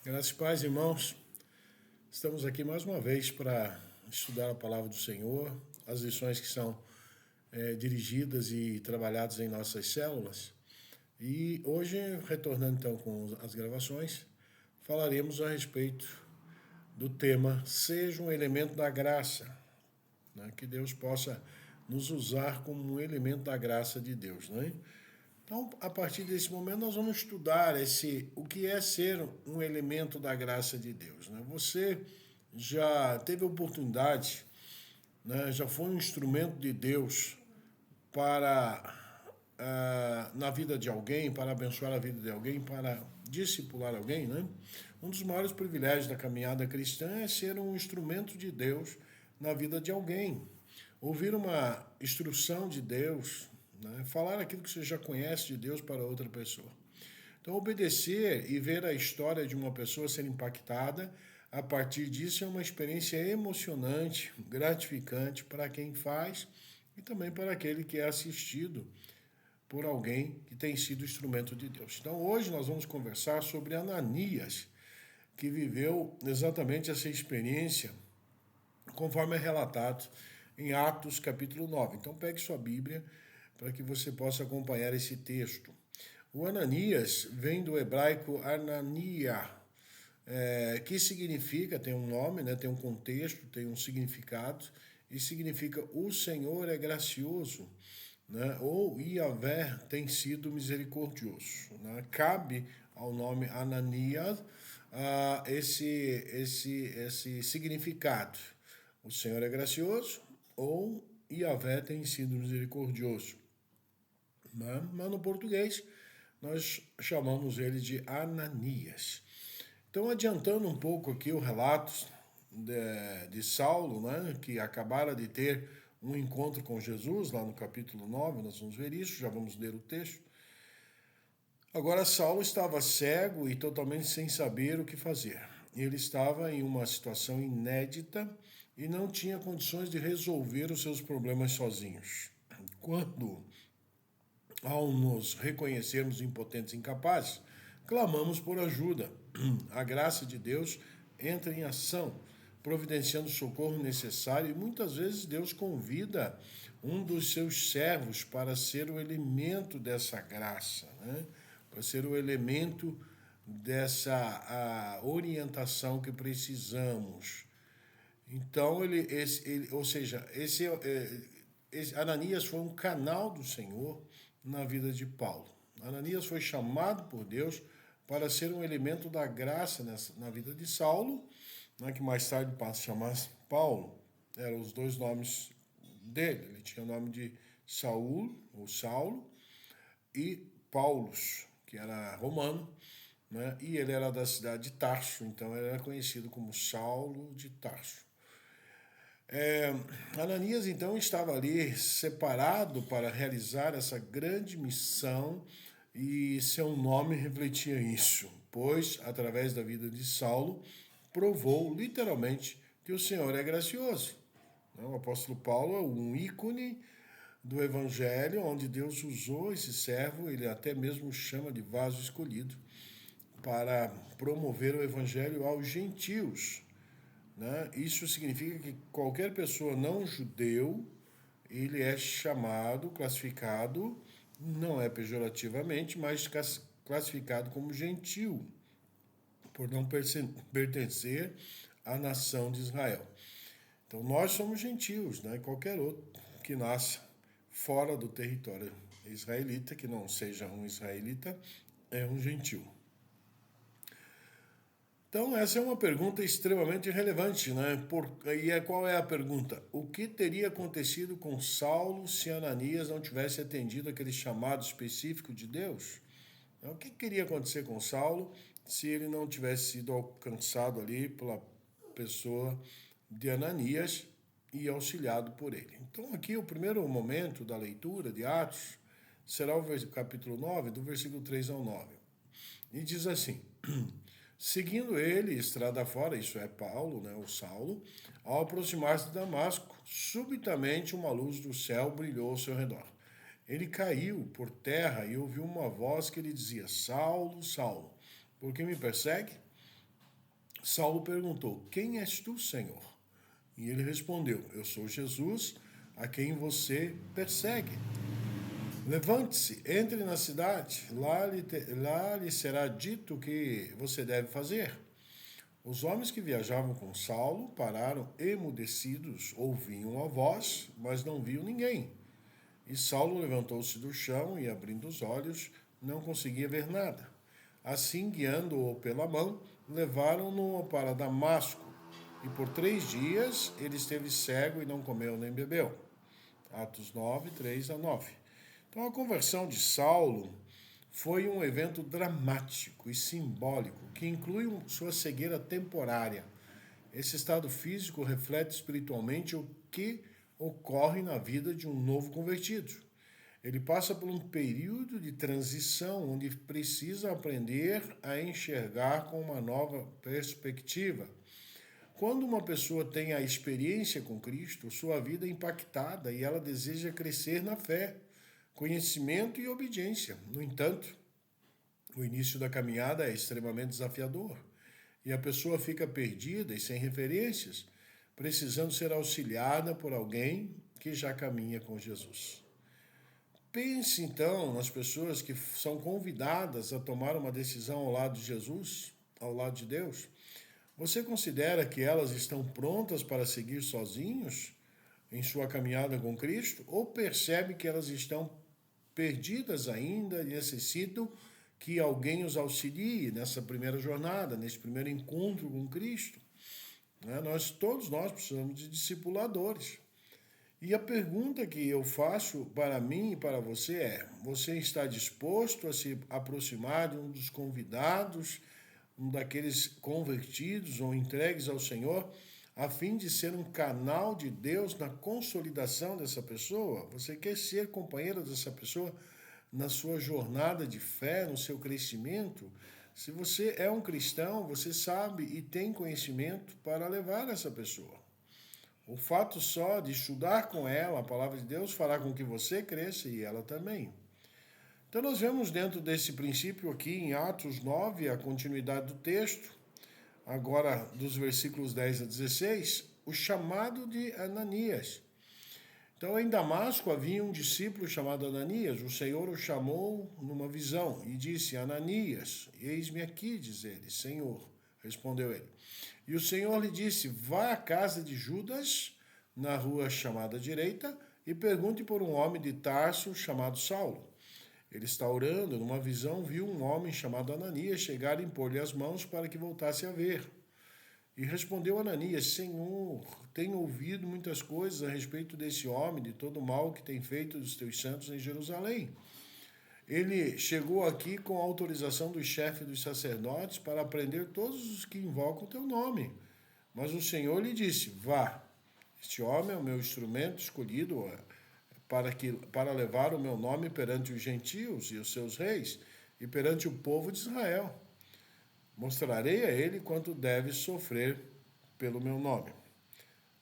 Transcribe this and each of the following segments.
Graças e paz, irmãos. Estamos aqui mais uma vez para estudar a palavra do Senhor, as lições que são dirigidas e trabalhadas em nossas células. E hoje, retornando então com as gravações, falaremos a respeito do tema Seja um elemento da graça, né? Que Deus possa nos usar como um elemento da graça de Deus, né? Então, a partir desse momento, nós vamos estudar o que é ser um elemento da graça de Deus. Né? Você já teve oportunidade, né, já foi um instrumento de Deus na vida de alguém, para abençoar a vida de alguém, para discipular alguém, né? Um dos maiores privilégios da caminhada cristã é ser um instrumento de Deus na vida de alguém. Ouvir uma instrução de Deus, né? Falar aquilo que você já conhece de Deus para outra pessoa. Então, obedecer e ver a história de uma pessoa ser impactada, a partir disso é uma experiência emocionante, gratificante para quem faz e também para aquele que é assistido por alguém que tem sido instrumento de Deus. Então, hoje nós vamos conversar sobre Ananias, que viveu exatamente essa experiência, conforme é relatado em Atos capítulo 9. Então, pegue sua Bíblia para que você possa acompanhar esse texto. O Ananias vem do hebraico Anania, que significa, tem um nome, né, tem um contexto, tem um significado, e significa o Senhor é gracioso, né, ou Yahvé tem sido misericordioso. Né. Cabe ao nome Ananias esse significado. O Senhor é gracioso ou Yahvé tem sido misericordioso. Né. Mas no português nós chamamos ele de Ananias. Então, adiantando um pouco aqui o relato de Saulo, né, que acabara de ter um encontro com Jesus, lá no capítulo 9, nós vamos ver isso, já vamos ler o texto. Agora, Saulo estava cego e totalmente sem saber o que fazer. Ele estava em uma situação inédita e não tinha condições de resolver os seus problemas sozinhos. Quando, ao nos reconhecermos impotentes e incapazes, clamamos por ajuda. A graça de Deus entra em ação, providenciando o socorro necessário, e muitas vezes Deus convida um dos seus servos para ser o elemento dessa graça, né? Para ser o elemento dessa orientação que precisamos. Então, Ananias foi um canal do Senhor na vida de Paulo. Ananias foi chamado por Deus para ser um elemento da graça na vida de Saulo, né, que mais tarde passa a chamar Paulo. Eram os dois nomes dele. Ele tinha o nome de Saul, ou Saulo, e Paulus, que era romano, né, e ele era da cidade de Tarso, então ele era conhecido como Saulo de Tarso. Ananias, então, estava ali separado para realizar essa grande missão e seu nome refletia isso, pois, através da vida de Saulo, provou literalmente que o Senhor é gracioso. O apóstolo Paulo é um ícone do Evangelho, onde Deus usou esse servo, ele até mesmo chama de vaso escolhido, para promover o Evangelho aos gentios. Né? Isso significa que qualquer pessoa não judeu, ele é chamado, classificado, não é pejorativamente, mas classificado como gentil, por não pertencer à nação de Israel. Então nós somos gentios, né? Qualquer outro que nasça fora do território israelita, que não seja um israelita, é um gentil. Então, essa é uma pergunta extremamente relevante, né? Qual é a pergunta? O que teria acontecido com Saulo se Ananias não tivesse atendido aquele chamado específico de Deus? O que queria acontecer com Saulo se ele não tivesse sido alcançado ali pela pessoa de Ananias e auxiliado por ele? Então, aqui o primeiro momento da leitura de Atos será o capítulo 9, do versículo 3 ao 9. E diz assim: seguindo ele, estrada fora, isso é Paulo, né, o Saulo, ao aproximar-se de Damasco, subitamente uma luz do céu brilhou ao seu redor. Ele caiu por terra e ouviu uma voz que lhe dizia: Saulo, Saulo, por que me persegue? Saulo perguntou: Quem és tu, Senhor? E ele respondeu: Eu sou Jesus, a quem você persegue. Levante-se, entre na cidade, lá lhe será dito o que você deve fazer. Os homens que viajavam com Saulo pararam emudecidos, ouviam a voz, mas não viam ninguém. E Saulo levantou-se do chão e, abrindo os olhos, não conseguia ver nada. Assim, guiando-o pela mão, levaram-no para Damasco. E por 3 dias ele esteve cego e não comeu nem bebeu. Atos 9, 3 a 9. Então, a conversão de Saulo foi um evento dramático e simbólico que inclui sua cegueira temporária. Esse estado físico reflete espiritualmente o que ocorre na vida de um novo convertido. Ele passa por um período de transição onde precisa aprender a enxergar com uma nova perspectiva. Quando uma pessoa tem a experiência com Cristo, sua vida é impactada e ela deseja crescer na fé, conhecimento e obediência. No entanto, o início da caminhada é extremamente desafiador e a pessoa fica perdida e sem referências, precisando ser auxiliada por alguém que já caminha com Jesus. Pense então nas pessoas que são convidadas a tomar uma decisão ao lado de Jesus, ao lado de Deus. Você considera que elas estão prontas para seguir sozinhos em sua caminhada com Cristo? Ou percebe que elas estão perdidas ainda e necessitam que alguém os auxilie nessa primeira jornada, nesse primeiro encontro com Cristo? Todos nós precisamos de discipuladores. E a pergunta que eu faço para mim e para você é: você está disposto a se aproximar de um dos convidados, um daqueles convertidos ou entregues ao Senhor, a fim de ser um canal de Deus na consolidação dessa pessoa? Você quer ser companheiro dessa pessoa na sua jornada de fé, no seu crescimento? Se você é um cristão, você sabe e tem conhecimento para levar essa pessoa. O fato só de estudar com ela a palavra de Deus fará com que você cresça e ela também. Então nós vemos dentro desse princípio aqui em Atos 9, a continuidade do texto, agora dos versículos 10 a 16, o chamado de Ananias. Então em Damasco havia um discípulo chamado Ananias. O Senhor o chamou numa visão e disse: Ananias, eis-me aqui, diz ele. Senhor, respondeu ele. E o Senhor lhe disse: vá à casa de Judas, na rua chamada direita, e pergunte por um homem de Tarso chamado Saulo. Ele está orando, numa visão viu um homem chamado Ananias chegar e impor-lhe as mãos para que voltasse a ver. E respondeu Ananias: Senhor, tenho ouvido muitas coisas a respeito desse homem, de todo o mal que tem feito dos teus santos em Jerusalém. Ele chegou aqui com a autorização do chefe dos sacerdotes para prender todos os que invocam o teu nome. Mas o Senhor lhe disse: vá, este homem é o meu instrumento escolhido para levar o meu nome perante os gentios e os seus reis e perante o povo de Israel. Mostrarei a ele quanto deve sofrer pelo meu nome.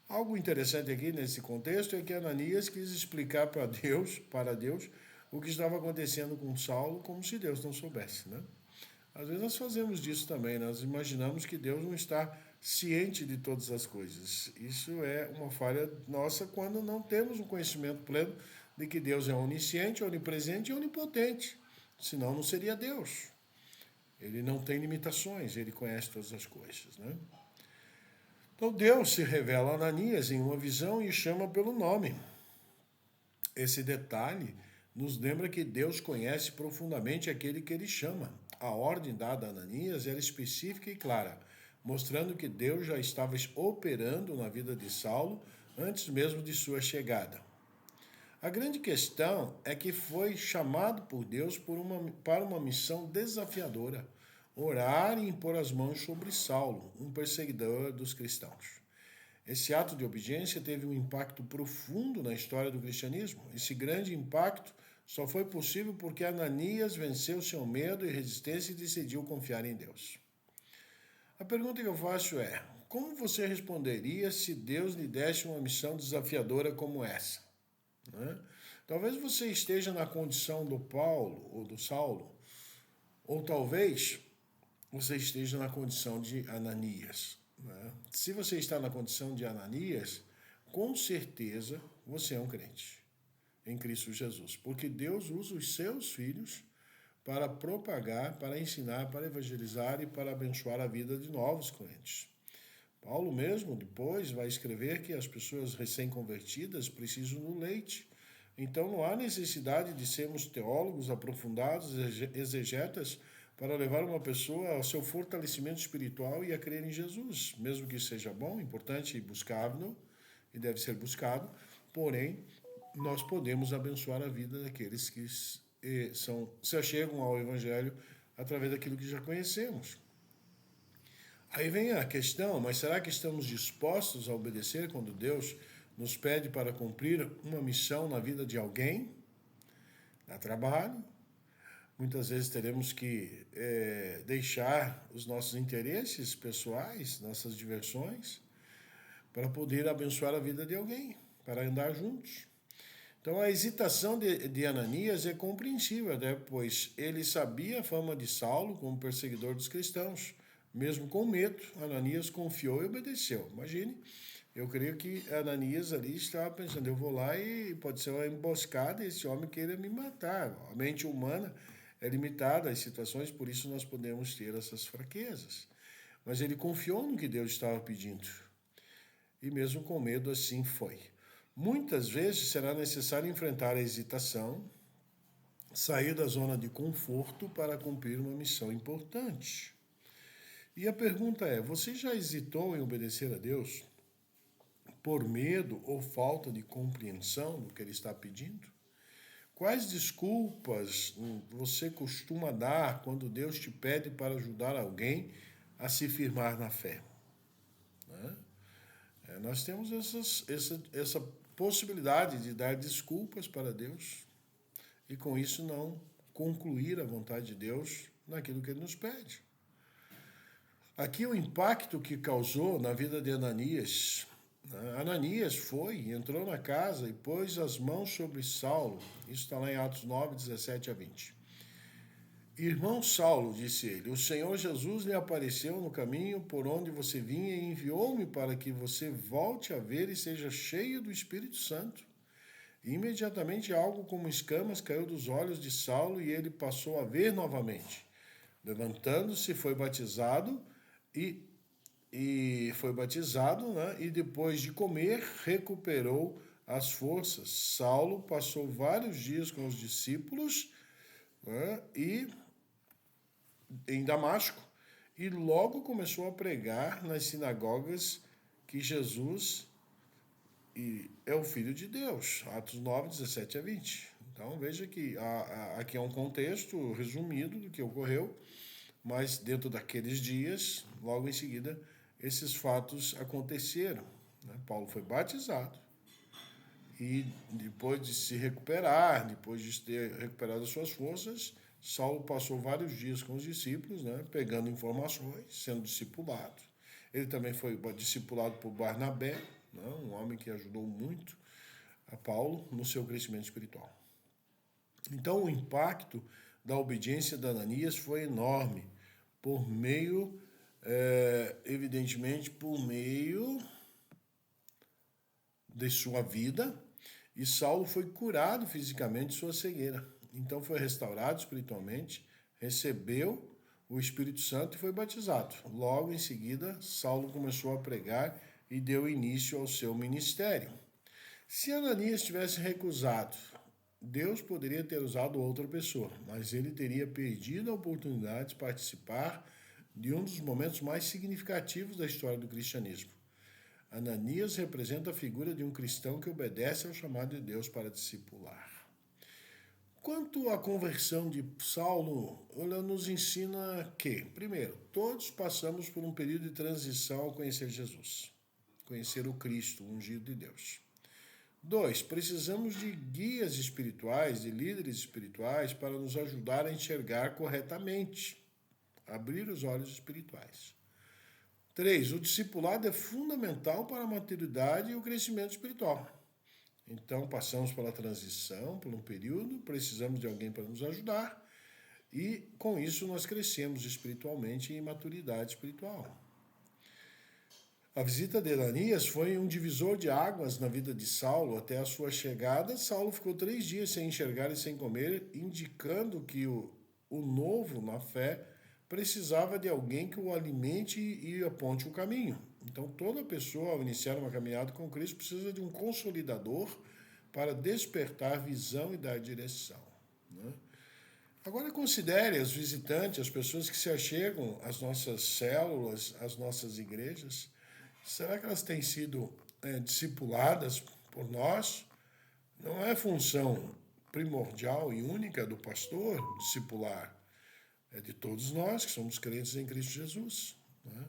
Algo interessante aqui nesse contexto é que Ananias quis explicar para Deus, o que estava acontecendo com Saulo, como se Deus não soubesse, né? Às vezes nós fazemos disso também, nós imaginamos que Deus não está ciente de todas as coisas. Isso é uma falha nossa quando não temos um conhecimento pleno de que Deus é onisciente, onipresente e onipotente. Senão não seria Deus. Ele não tem limitações, ele conhece todas as coisas, né? Então Deus se revela a Ananias em uma visão e chama pelo nome. Esse detalhe nos lembra que Deus conhece profundamente aquele que ele chama. A ordem dada a Ananias era específica e clara, mostrando que Deus já estava operando na vida de Saulo antes mesmo de sua chegada. A grande questão é que foi chamado por Deus para uma missão desafiadora: orar e impor as mãos sobre Saulo, um perseguidor dos cristãos. Esse ato de obediência teve um impacto profundo na história do cristianismo. Esse grande impacto só foi possível porque Ananias venceu seu medo e resistência e decidiu confiar em Deus. A pergunta que eu faço é: como você responderia se Deus lhe desse uma missão desafiadora como essa? Talvez você esteja na condição do Paulo ou do Saulo, ou talvez você esteja na condição de Ananias. Né? Se você está na condição de Ananias, com certeza você é um crente em Cristo Jesus, porque Deus usa os seus filhos para propagar, para ensinar, para evangelizar e para abençoar a vida de novos crentes. Paulo mesmo depois vai escrever que as pessoas recém-convertidas precisam do leite. Então não há necessidade de sermos teólogos aprofundados, exegetas, para levar uma pessoa ao seu fortalecimento espiritual e a crer em Jesus, mesmo que seja bom, importante e buscável, e deve ser buscado, porém, nós podemos abençoar a vida daqueles que se achegam ao Evangelho através daquilo que já conhecemos. Aí vem a questão, mas será que estamos dispostos a obedecer quando Deus nos pede para cumprir uma missão na vida de alguém? Dá trabalho. Muitas vezes teremos que deixar os nossos interesses pessoais, nossas diversões, para poder abençoar a vida de alguém, para andar juntos. Então a hesitação de Ananias é compreensível, né? Pois ele sabia a fama de Saulo como perseguidor dos cristãos. Mesmo com medo, Ananias confiou e obedeceu. Imagine, eu creio que Ananias ali estava pensando, eu vou lá e pode ser uma emboscada, esse homem queira me matar. A mente humana é limitada às situações, por isso nós podemos ter essas fraquezas. Mas ele confiou no que Deus estava pedindo. E mesmo com medo, assim foi. Muitas vezes será necessário enfrentar a hesitação, sair da zona de conforto para cumprir uma missão importante. E a pergunta é: você já hesitou em obedecer a Deus por medo ou falta de compreensão do que Ele está pedindo? Quais desculpas você costuma dar quando Deus te pede para ajudar alguém a se firmar na fé? Né? Nós temos essa possibilidade de dar desculpas para Deus e com isso não concluir a vontade de Deus naquilo que Ele nos pede. Aqui o impacto que causou na vida de Ananias. Ananias entrou na casa e pôs as mãos sobre Saulo. Isso está lá em Atos 9, 17 a 20. Irmão Saulo, disse ele, o Senhor Jesus lhe apareceu no caminho por onde você vinha e enviou-me para que você volte a ver e seja cheio do Espírito Santo. E imediatamente algo como escamas caiu dos olhos de Saulo e ele passou a ver novamente. Levantando-se, foi batizado né? E depois de comer, recuperou as forças. Saulo passou vários dias com os discípulos, né? E em Damasco, e logo começou a pregar nas sinagogas que Jesus é o Filho de Deus. Atos 9, 17 a 20. Então veja que aqui é um contexto resumido do que ocorreu, mas dentro daqueles dias, logo em seguida, esses fatos aconteceram. Né? Paulo foi batizado e depois de se recuperar, depois de ter recuperado as suas forças, Saulo passou vários dias com os discípulos, né? Pegando informações, sendo discipulado. Ele também foi discipulado por Barnabé, né? Um homem que ajudou muito a Paulo no seu crescimento espiritual. Então o impacto da obediência de Ananias foi enorme, evidentemente, por meio de sua vida, e Saulo foi curado fisicamente de sua cegueira. Então foi restaurado espiritualmente, recebeu o Espírito Santo e foi batizado. Logo em seguida, Saulo começou a pregar e deu início ao seu ministério. Se Ananias tivesse recusado, Deus poderia ter usado outra pessoa, mas ele teria perdido a oportunidade de participar de um dos momentos mais significativos da história do cristianismo. Ananias representa a figura de um cristão que obedece ao chamado de Deus para discipular. Quanto à conversão de Saulo, ela nos ensina que, primeiro, todos passamos por um período de transição ao conhecer Jesus, conhecer o Cristo, o ungido de Deus. 2, precisamos de guias espirituais, de líderes espirituais para nos ajudar a enxergar corretamente, abrir os olhos espirituais. 3, o discipulado é fundamental para a maturidade e o crescimento espiritual. Então, passamos pela transição, por um período, precisamos de alguém para nos ajudar E com isso nós crescemos espiritualmente em maturidade espiritual. A visita de Ananias foi um divisor de águas na vida de Saulo. Até a sua chegada, Saulo ficou 3 dias sem enxergar e sem comer, indicando que o novo na fé precisava de alguém que o alimente e aponte o caminho. Então, toda pessoa, ao iniciar uma caminhada com Cristo, precisa de um consolidador para despertar visão e dar direção, né? Agora, considere os visitantes, as pessoas que se achegam às nossas células, às nossas igrejas. Será que elas têm sido discipuladas por nós? Não é função primordial e única do pastor discipular. É de todos nós que somos crentes em Cristo Jesus, né?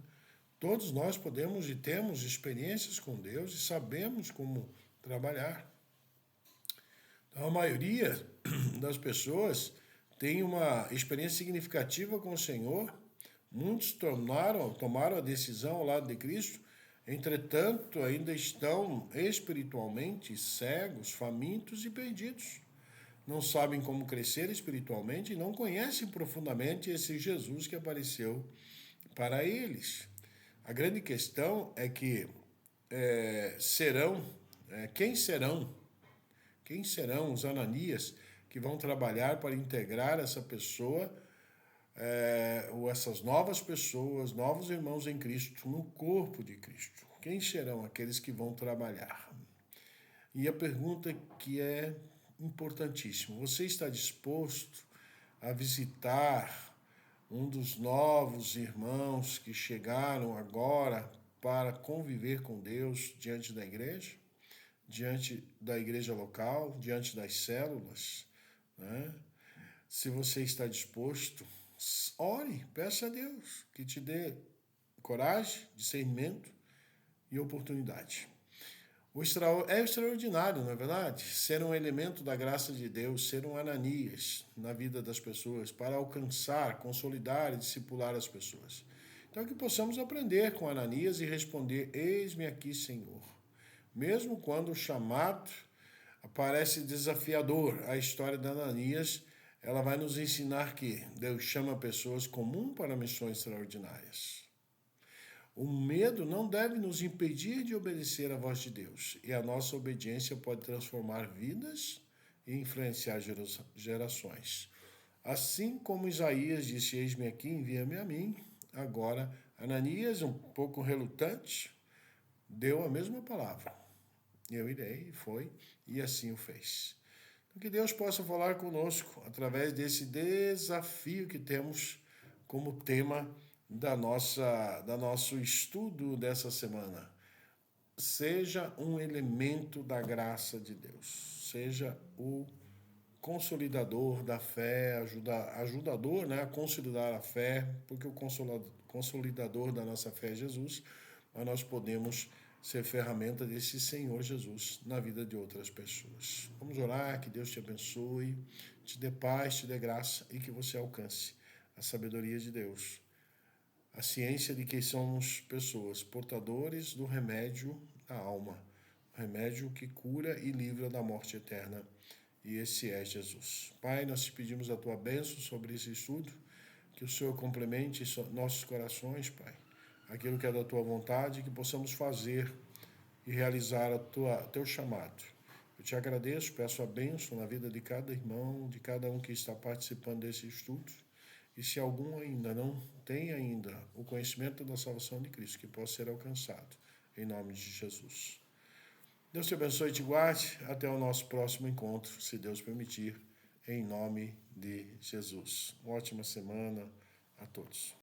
Todos nós podemos e temos experiências com Deus e sabemos como trabalhar. Então, a maioria das pessoas tem uma experiência significativa com o Senhor. Muitos tomaram a decisão ao lado de Cristo. Entretanto, ainda estão espiritualmente cegos, famintos e perdidos. Não sabem como crescer espiritualmente e não conhecem profundamente esse Jesus que apareceu para eles. A grande questão é que quem serão os Ananias que vão trabalhar para integrar essa pessoa, ou essas novas pessoas, novos irmãos em Cristo, no corpo de Cristo? Quem serão aqueles que vão trabalhar? E a pergunta que é importantíssima: você está disposto a visitar um dos novos irmãos que chegaram agora para conviver com Deus diante da igreja local, diante das células, né? Se você está disposto, ore, peça a Deus que te dê coragem, discernimento e oportunidade. É extraordinário, não é verdade? Ser um elemento da graça de Deus, ser um Ananias na vida das pessoas para alcançar, consolidar e discipular as pessoas. Então, que possamos aprender com Ananias e responder: eis-me aqui, Senhor. Mesmo quando o chamado parece desafiador, a história de Ananias, ela vai nos ensinar que Deus chama pessoas comuns para missões extraordinárias. O medo não deve nos impedir de obedecer à voz de Deus, e a nossa obediência pode transformar vidas e influenciar gerações. Assim como Isaías disse: eis-me aqui, envia-me a mim. Agora, Ananias, um pouco relutante, deu a mesma palavra: eu irei, e foi, e assim o fez. Então, que Deus possa falar conosco através desse desafio que temos como tema do nosso estudo dessa semana. Seja um elemento da graça de Deus, seja o consolidador da fé, ajudador, né, a consolidar a fé, porque o consolidador da nossa fé é Jesus, mas nós podemos ser ferramenta desse Senhor Jesus na vida de outras pessoas. Vamos orar, que Deus te abençoe, te dê paz, te dê graça e que você alcance a sabedoria de Deus, a ciência de que somos pessoas portadores do remédio da alma, o remédio que cura e livra da morte eterna, e esse é Jesus. Pai, nós te pedimos a tua bênção sobre esse estudo, que o Senhor complemente nossos corações, Pai, aquilo que é da tua vontade, que possamos fazer e realizar teu chamado. Eu te agradeço, peço a bênção na vida de cada irmão, de cada um que está participando desse estudo. E se algum ainda não tem ainda o conhecimento da salvação de Cristo, que possa ser alcançado, em nome de Jesus. Deus te abençoe e te guarde. Até o nosso próximo encontro, se Deus permitir, em nome de Jesus. Uma ótima semana a todos.